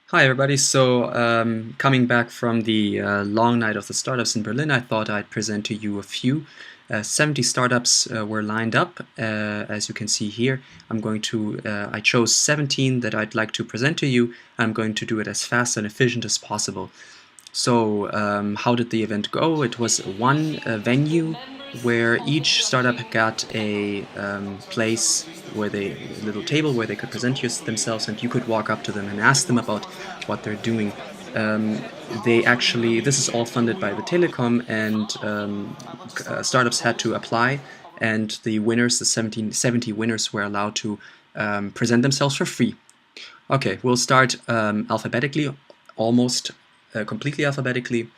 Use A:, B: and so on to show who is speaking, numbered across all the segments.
A: Hi everybody, so coming back from the long night of the startups in Berlin, I thought I'd present to you a few. 70 startups were lined up, as you can see here. I chose 17 that I'd like to present to you. I'm going to do it as fast and efficient as possible. So how did the event go? It was one venue where each startup got a place where a little table where they could present themselves, and you could walk up to them and ask them about what they're doing. This is all funded by the Telekom, and startups had to apply, and the winners, the 70 winners, were allowed to present themselves for free. Okay, we'll start alphabetically, almost completely alphabetically.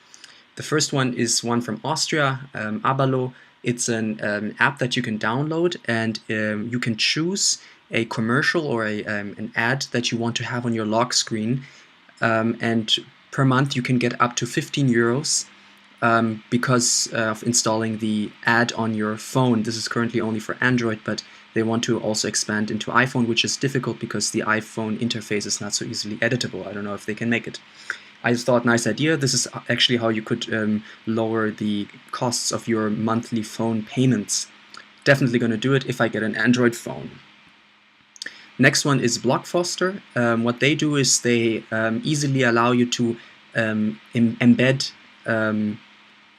A: The first one is one from Austria, Abalo. It's an app that you can download, and you can choose a commercial or an ad that you want to have on your lock screen. And per month you can get up to 15 euros because of installing the ad on your phone. This is currently only for Android, but they want to also expand into iPhone, which is difficult because the iPhone interface is not so easily editable. I don't know if they can make it. I thought, nice idea. This is actually how you could lower the costs of your monthly phone payments. Definitely going to do it if I get an Android phone. Next one is Blockfoster. What they do is they easily allow you to embed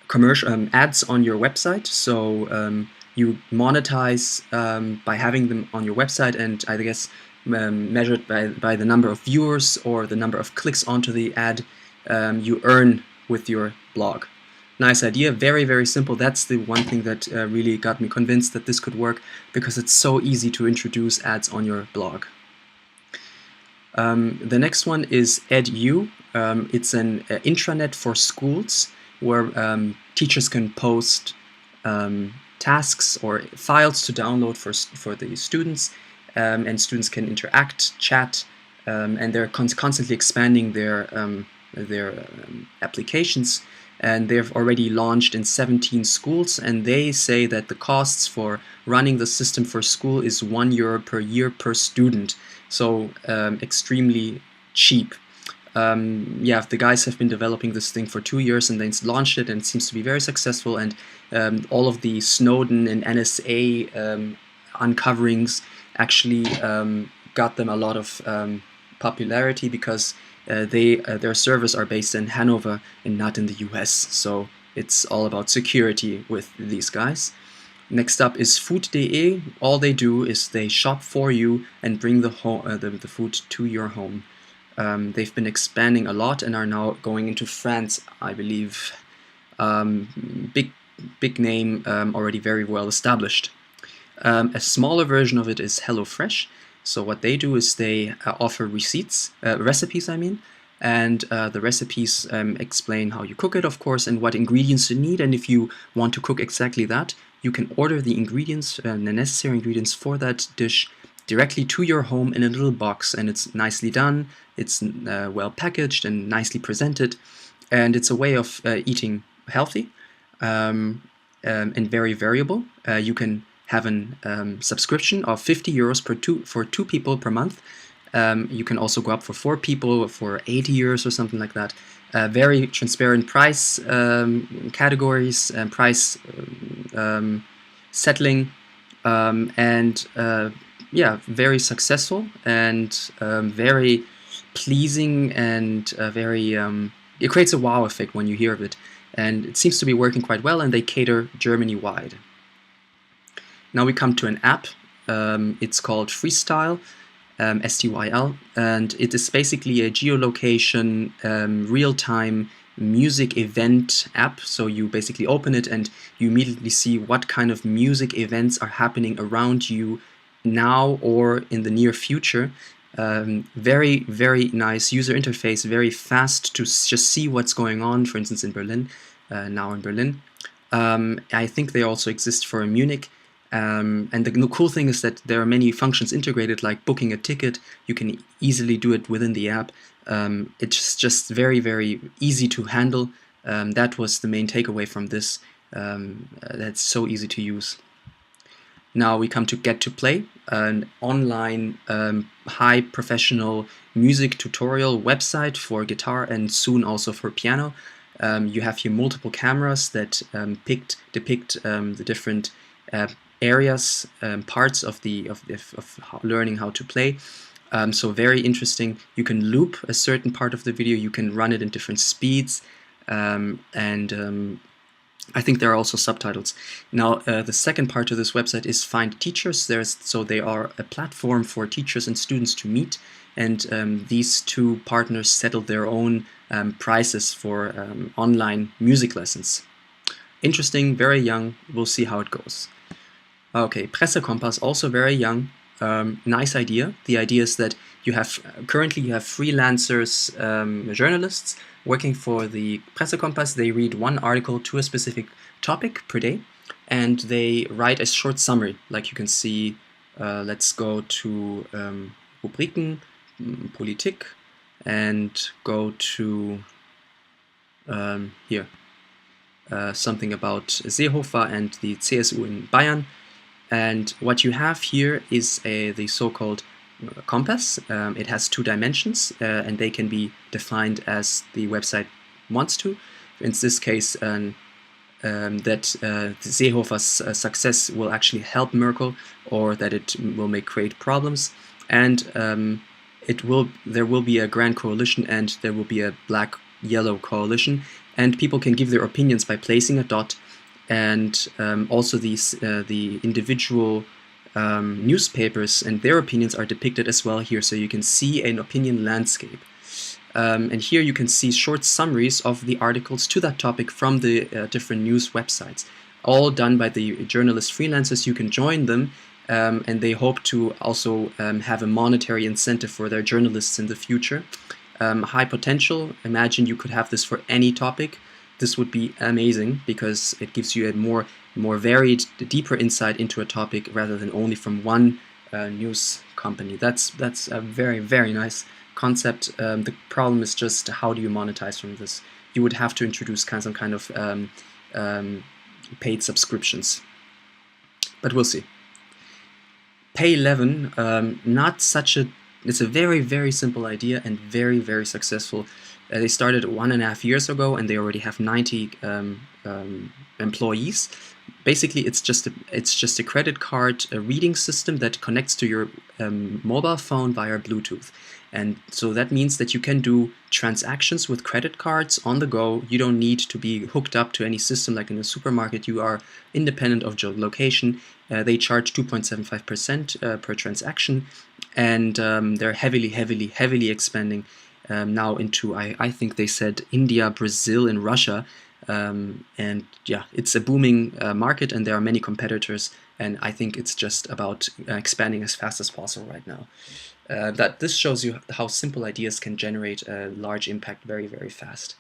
A: commercial ads on your website. So you monetize by having them on your website, and I guess measured by the number of viewers or the number of clicks onto the ad, you earn with your blog. Nice idea, very, very simple. That's the one thing that really got me convinced that this could work, because it's so easy to introduce ads on your blog. The next one is EdU. It's an intranet for schools where teachers can post tasks or files to download for the students, and students can interact, chat, and they're constantly expanding their applications. And they've already launched in 17 schools, and they say that the costs for running the system for school is €1 per year per student, so extremely cheap. Yeah, the guys have been developing this thing for 2 years, and they launched it, and it seems to be very successful. And all of the Snowden and NSA uncoverings actually got them a lot of popularity, because their servers are based in Hanover and not in the US, so it's all about security with these guys. Next up is Food.de. All they do is they shop for you and bring the food to your home. They've been expanding a lot and are now going into France, I believe. Big name, already very well established. A smaller version of it is HelloFresh. So what they do is they offer recipes, and the recipes explain how you cook it, of course, and what ingredients you need. And if you want to cook exactly that, you can order the ingredients, the necessary ingredients for that dish directly to your home in a little box, and it's nicely done, it's well packaged and nicely presented, and it's a way of eating healthy and very variable. You can have a subscription of 50 euros for two people per month. You can also go up for 4 people for 80 euros or something like that. Very transparent price categories and price settling, and yeah, very successful and very pleasing, and it creates a wow effect when you hear of it, and it seems to be working quite well, and they cater Germany-wide. Now we come to an app. It's called Freestyle, STYL, and it is basically a geolocation real-time music event app. So you basically open it and you immediately see what kind of music events are happening around you now or in the near future. Very, very nice user interface, very fast to just see what's going on, for instance in Berlin, now in Berlin. I think they also exist for Munich. And the cool thing is that there are many functions integrated, like booking a ticket. You can easily do it within the app. It's just very, very easy to handle. That was the main takeaway from this. That's so easy to use. Now we come to Get to Play, an online high professional music tutorial website for guitar and soon also for piano. You have here multiple cameras that depict the different areas, parts of learning how to play. So very interesting. You can loop a certain part of the video. You can run it in different speeds, and I think there are also subtitles. Now, the second part of this website is Find Teachers. So they are a platform for teachers and students to meet, and these two partners settled their own prices for online music lessons. Interesting, very young. We'll see how it goes. Okay, Pressekompass, also very young. Nice idea. The idea is that currently you have freelancers, journalists working for the Pressekompass. They read one article to a specific topic per day, and they write a short summary. Like you can see, let's go to Rubriken, Politik, and go to here, something about Seehofer and the CSU in Bayern. And what you have here is the so-called compass. It has 2 dimensions, and they can be defined as the website wants to. In this case, that Seehofer's success will actually help Merkel, or that it will create problems. And there will be a grand coalition, and there will be a black-yellow coalition, and people can give their opinions by placing a dot. And also the individual newspapers and their opinions are depicted as well here, so you can see an opinion landscape. And here you can see short summaries of the articles to that topic from the different news websites, all done by the journalist freelancers. You can join them, and they hope to also have a monetary incentive for their journalists in the future. High potential. Imagine you could have this for any topic. This would be amazing because it gives you a more varied, deeper insight into a topic rather than only from one news company. That's a very, very nice concept. The problem is just how do you monetize from this? You would have to introduce some kind of paid subscriptions, but we'll see. PayEleven, it's a very, very simple idea and very, very successful. They started 1.5 years ago, and they already have 90 employees. Basically, it's just a credit card reading system that connects to your mobile phone via Bluetooth. And so that means that you can do transactions with credit cards on the go. You don't need to be hooked up to any system like in a supermarket. You are independent of your location. They charge 2.75% per transaction, and they're heavily expanding now into, I think they said, India, Brazil, and Russia. And yeah, it's a booming market, and there are many competitors, and I think it's just about expanding as fast as possible right now. This shows you how simple ideas can generate a large impact very, very fast.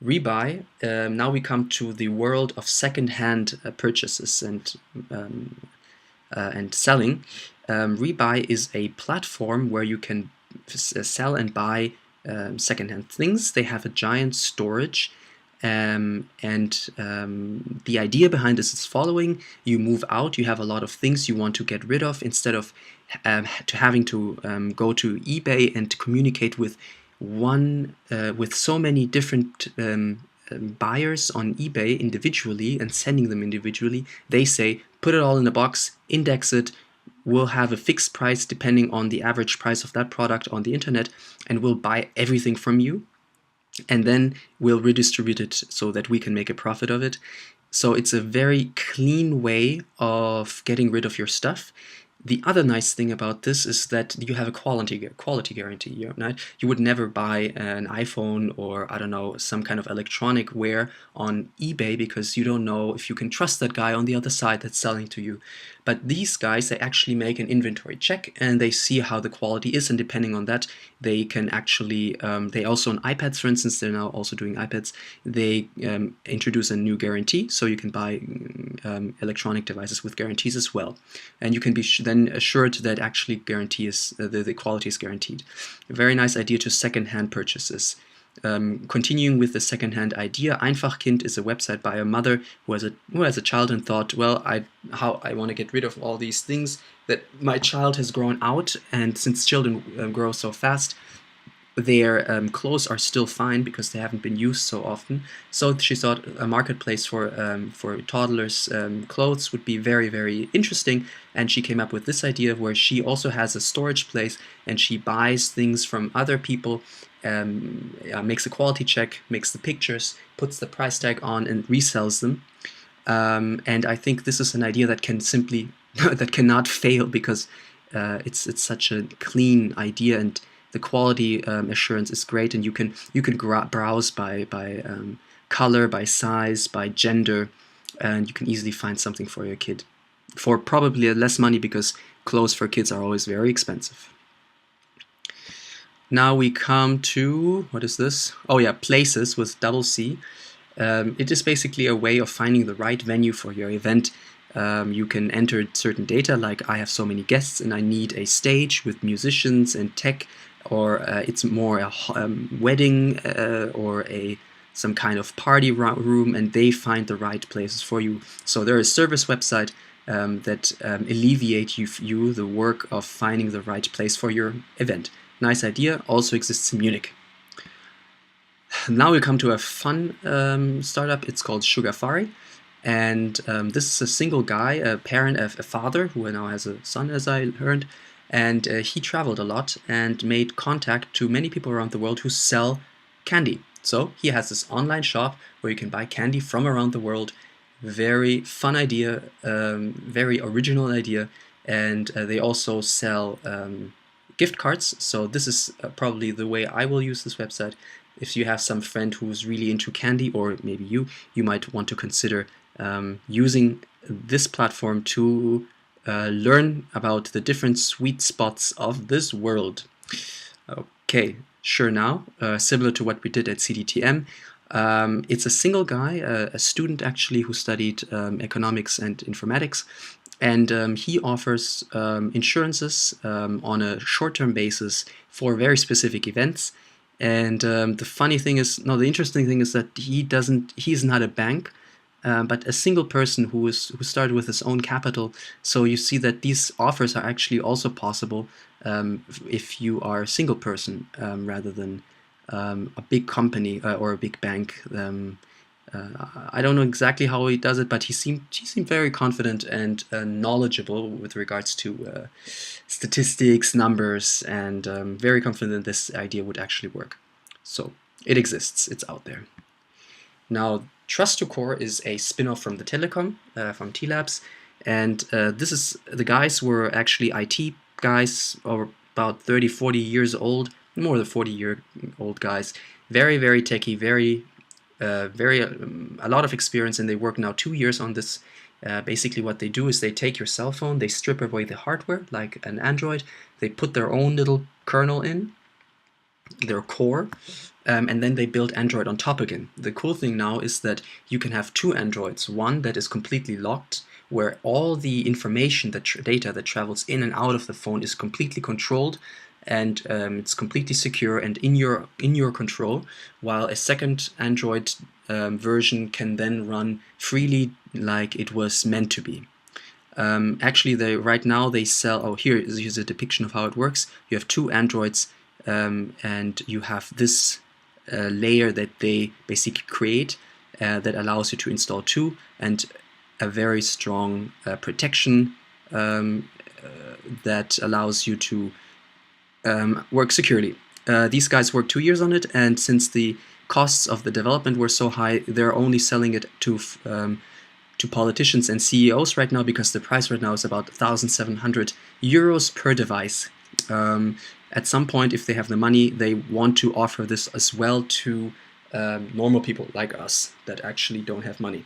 A: Rebuy. Now we come to the world of second-hand purchases and selling. Rebuy is a platform where you can sell and buy second-hand things. They have a giant storage. The idea behind this is following: you move out, you have a lot of things you want to get rid of. Instead of having to go to eBay and communicate with so many different buyers on eBay individually and sending them individually, they say, put it all in a box, index it, we'll have a fixed price depending on the average price of that product on the internet, and we'll buy everything from you. And then we'll redistribute it so that we can make a profit of it. So it's a very clean way of getting rid of your stuff. The other nice thing about this is that you have a quality guarantee. Right? You would never buy an iPhone or, I don't know, some kind of electronic wear on eBay because you don't know if you can trust that guy on the other side that's selling to you. But these guys, they actually make an inventory check and they see how the quality is, and depending on that, they can actually, they also on iPads, for instance, they're now also doing iPads, they introduce a new guarantee, so you can buy electronic devices with guarantees as well. And you can be then assured that actually the quality is guaranteed. A very nice idea to second-hand purchases. Continuing with the second-hand idea, Einfachkind is a website by a mother who has a child and thought, well, I want to get rid of all these things that my child has grown out, and since children grow so fast, their clothes are still fine because they haven't been used so often. So she thought a marketplace for toddlers' clothes would be very, very interesting, and she came up with this idea where she also has a storage place and she buys things from other people, makes a quality check, makes the pictures, puts the price tag on, and resells them. And I think this is an idea that can simply that cannot fail because it's such a clean idea, and the quality assurance is great, and you can browse by color, by size, by gender, and you can easily find something for your kid for probably less money because clothes for kids are always very expensive. Now we come to, what is this? Oh yeah, Places with double C. It is basically a way of finding the right venue for your event. You can enter certain data like I have so many guests and I need a stage with musicians and tech, or it's more a wedding or some kind of party room, and they find the right places for you. So there is a service website that alleviate you the work of finding the right place for your event. Nice idea, also exists in Munich. Now we come to a fun startup. It's called Sugarfari, and this is a single guy, a parent, a father who now has a son, as I learned, and he traveled a lot and made contact to many people around the world who sell candy. So he has this online shop where you can buy candy from around the world. Very fun idea, very original idea, and they also sell gift cards. So this is probably the way I will use this website. If you have some friend who's really into candy, or maybe you might want to consider using this platform to learn about the different sweet spots of this world. Okay, sure now, similar to what we did at CDTM, it's a single guy, a student actually, who studied economics and informatics, and he offers insurances on a short-term basis for very specific events. And the interesting thing is that he's not a bank, but a single person who started with his own capital. So you see that these offers are actually also possible if you are a single person rather than a big company or a big bank. I don't know exactly how he does it, but he seemed very confident and knowledgeable with regards to statistics, numbers, and very confident this idea would actually work. So it exists, it's out there. Now, Trusstic is a spin-off from the Telecom, from T-Labs, and the guys were actually IT guys, or about 30, 40 years old, more than 40-year-old guys, very, very techy, a lot of experience, and they work now 2 years on this. Basically what they do is they take your cell phone, they strip away the hardware like an Android, they put their own little kernel in, their core, and then they build Android on top again. The cool thing now is that you can have two Androids, one that is completely locked, where all the information, data that travels in and out of the phone is completely controlled, and it's completely secure and in your control, while a second Android version can then run freely like it was meant to be. Actually, right now they sell, here's a depiction of how it works. You have two Androids, and you have this layer that they basically create that allows you to install two, and a very strong protection that allows you to work securely. These guys worked 2 years on it, and since the costs of the development were so high, they're only selling it to politicians and CEOs right now, because the price right now is about 1,700 euros per device. At some point, if they have the money, they want to offer this as well to normal people like us that actually don't have money.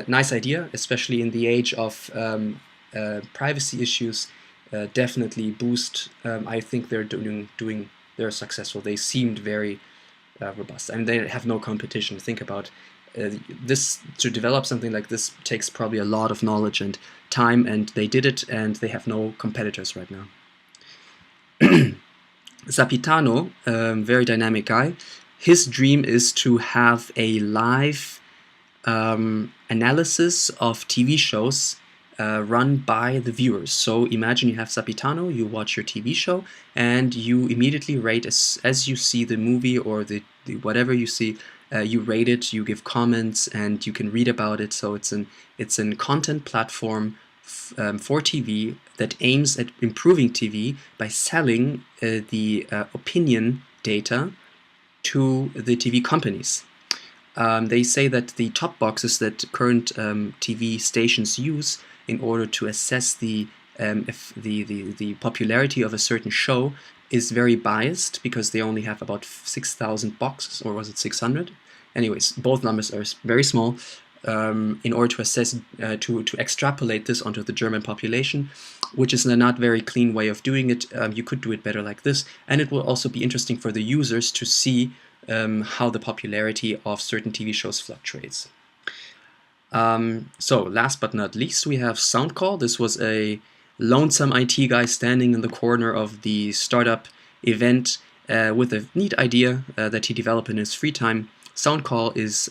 A: Nice idea, especially in the age of privacy issues. Definitely boost. I think they're successful. They seemed very robust. I mean, they have no competition. Think about this. To develop something like this takes probably a lot of knowledge and time, and they did it, and they have no competitors right now. Sabaton, very dynamic guy. his dream is to have a live analysis of TV shows run by the viewers. So imagine you have Sabaton, you watch your TV show, and you immediately rate as you see the movie or the whatever you see. You rate it, you give comments, and you can read about it. So it's an content platform for TV that aims at improving TV by selling the opinion data to the TV companies. They say that the top boxes that current TV stations use in order to assess if the popularity of a certain show is very biased, because they only have about 6,000 boxes, or was it 600? Anyways, both numbers are very small. In order to assess, to extrapolate this onto the German population, which is a not very clean way of doing it. You could do it better like this, and it will also be interesting for the users to see how the popularity of certain TV shows fluctuates. So last but not least, we have SoundCall. This was a lonesome IT guy standing in the corner of the startup event with a neat idea that he developed in his free time. SoundCall is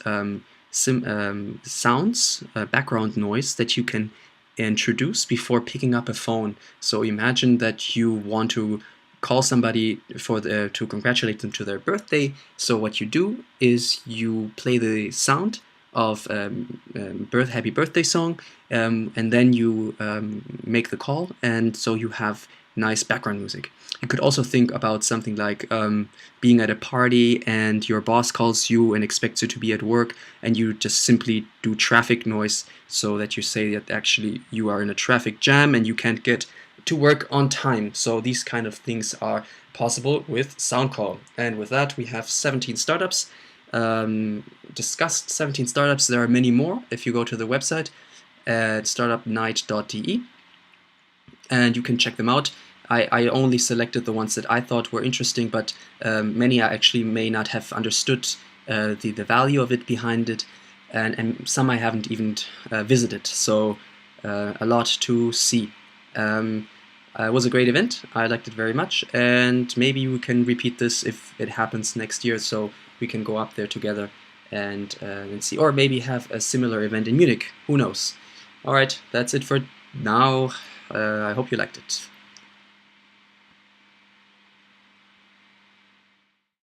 A: sounds, background noise that you can introduce before picking up a phone. So imagine that you want to call somebody to congratulate them to their birthday. So what you do is you play the sound of happy birthday song, and then you make the call, and so you have nice background music. You could also think about something like being at a party and your boss calls you and expects you to be at work, and you just simply do traffic noise so that you say that actually you are in a traffic jam and you can't get to work on time. So these kind of things are possible with SoundCall. And with that, we have 17 startups. Discussed 17 startups. There are many more if you go to the website at startupnight.de, and you can check them out. I only selected the ones that I thought were interesting, but many I actually may not have understood the value of it behind it, and some I haven't even visited, so a lot to see. It was a great event. I liked it very much, and maybe we can repeat this if it happens next year, so we can go up there together and see, or maybe have a similar event in Munich. Who knows? All right, that's it for now. I hope you liked it.